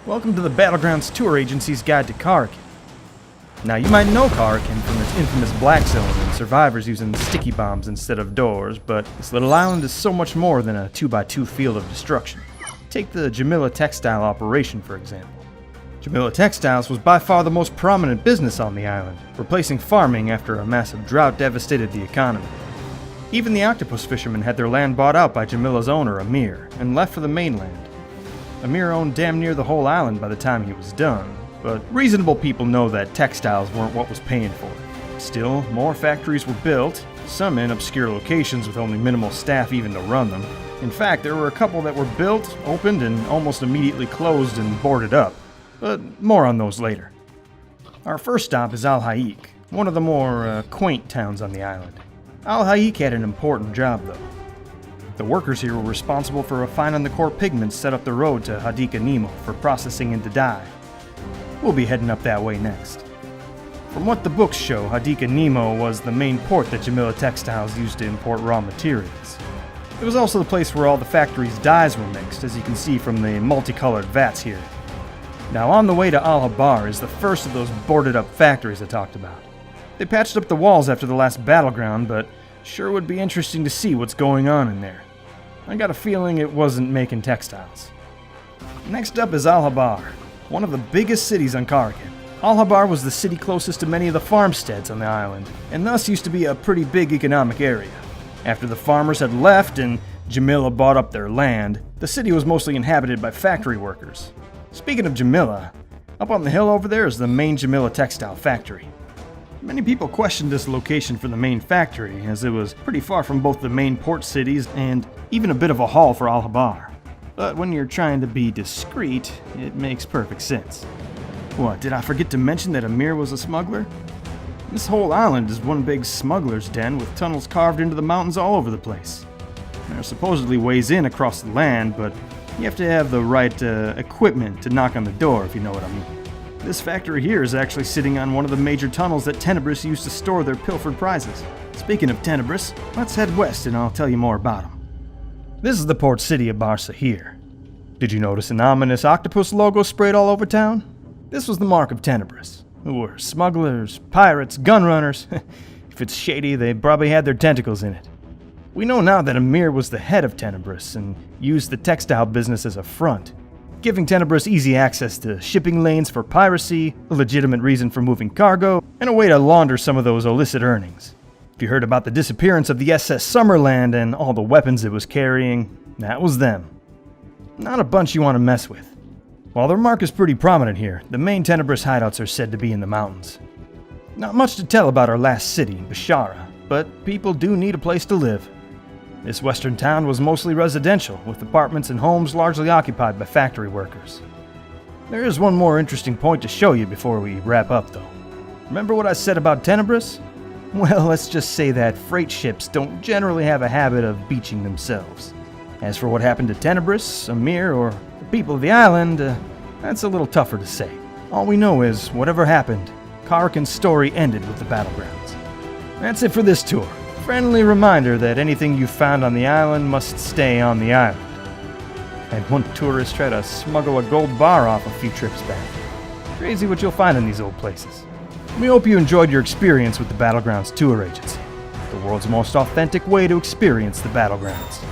Welcome to the Battlegrounds Tour Agency's Guide to Karakin. Now, you might know Karakin from its infamous black zone and survivors using sticky bombs instead of doors, but this little island is so much more than a 2x2 field of destruction. Take the Jamila textile operation, for example. Jamila Textiles was by far the most prominent business on the island, replacing farming after a massive drought devastated the economy. Even the octopus fishermen had their land bought out by Jamila's owner, Amir, and left for the mainland. Amir owned damn near the whole island by the time he was done, but reasonable people know that textiles weren't what was paying for it. Still, more factories were built, some in obscure locations with only minimal staff even to run them. In fact, there were a couple that were built, opened, and almost immediately closed and boarded up, but more on those later. Our first stop is Al-Haik, one of the more quaint towns on the island. Al-Haik had an important job, though. The workers here were responsible for refining the core pigments set up the road to Hadika Nemo for processing into dye. We'll be heading up that way next. From what the books show, Hadika Nemo was the main port that Jamila Textiles used to import raw materials. It was also the place where all the factory's dyes were mixed, as you can see from the multicolored vats here. Now, on the way to Al-Habar is the first of those boarded up factories I talked about. They patched up the walls after the last battleground, but sure would be interesting to see what's going on in there. I got a feeling it wasn't making textiles. Next up is Al-Habar, one of the biggest cities on Karakin. Al-Habar was the city closest to many of the farmsteads on the island, and thus used to be a pretty big economic area. After the farmers had left and Jamila bought up their land, the city was mostly inhabited by factory workers. Speaking of Jamila, up on the hill over there is the main Jamila textile factory. Many people questioned this location for the main factory, as it was pretty far from both the main port cities and even a bit of a haul for Al-Habar. But when you're trying to be discreet, it makes perfect sense. What, did I forget to mention that Amir was a smuggler? This whole island is one big smuggler's den with tunnels carved into the mountains all over the place. There are supposedly ways in across the land, but you have to have the right equipment to knock on the door, if you know what I mean. This factory here is actually sitting on one of the major tunnels that Tenebris used to store their pilfered prizes. Speaking of Tenebris, let's head west and I'll tell you more about them. This is the port city of Barca here. Did you notice an ominous octopus logo sprayed all over town? This was the mark of Tenebris, who were smugglers, pirates, gun runners. If it's shady, they probably had their tentacles in it. We know now that Amir was the head of Tenebris and used the textile business as a front, giving Tenebris easy access to shipping lanes for piracy, a legitimate reason for moving cargo, and a way to launder some of those illicit earnings. If you heard about the disappearance of the SS Summerland and all the weapons it was carrying, that was them. Not a bunch you want to mess with. While their mark is pretty prominent here, the main Tenebris hideouts are said to be in the mountains. Not much to tell about our last city, Bashara, but people do need a place to live. This western town was mostly residential, with apartments and homes largely occupied by factory workers. There is one more interesting point to show you before we wrap up, though. Remember what I said about Tenebris? Well, let's just say that freight ships don't generally have a habit of beaching themselves. As for what happened to Tenebris, Amir, or the people of the island, that's a little tougher to say. All we know is, whatever happened, Karakin's story ended with the battlegrounds. That's it for this tour. Friendly reminder that anything you found on the island must stay on the island. I had one tourist try to smuggle a gold bar off a few trips back. Crazy what you'll find in these old places. We hope you enjoyed your experience with the Battlegrounds Tour Agency, the world's most authentic way to experience the Battlegrounds.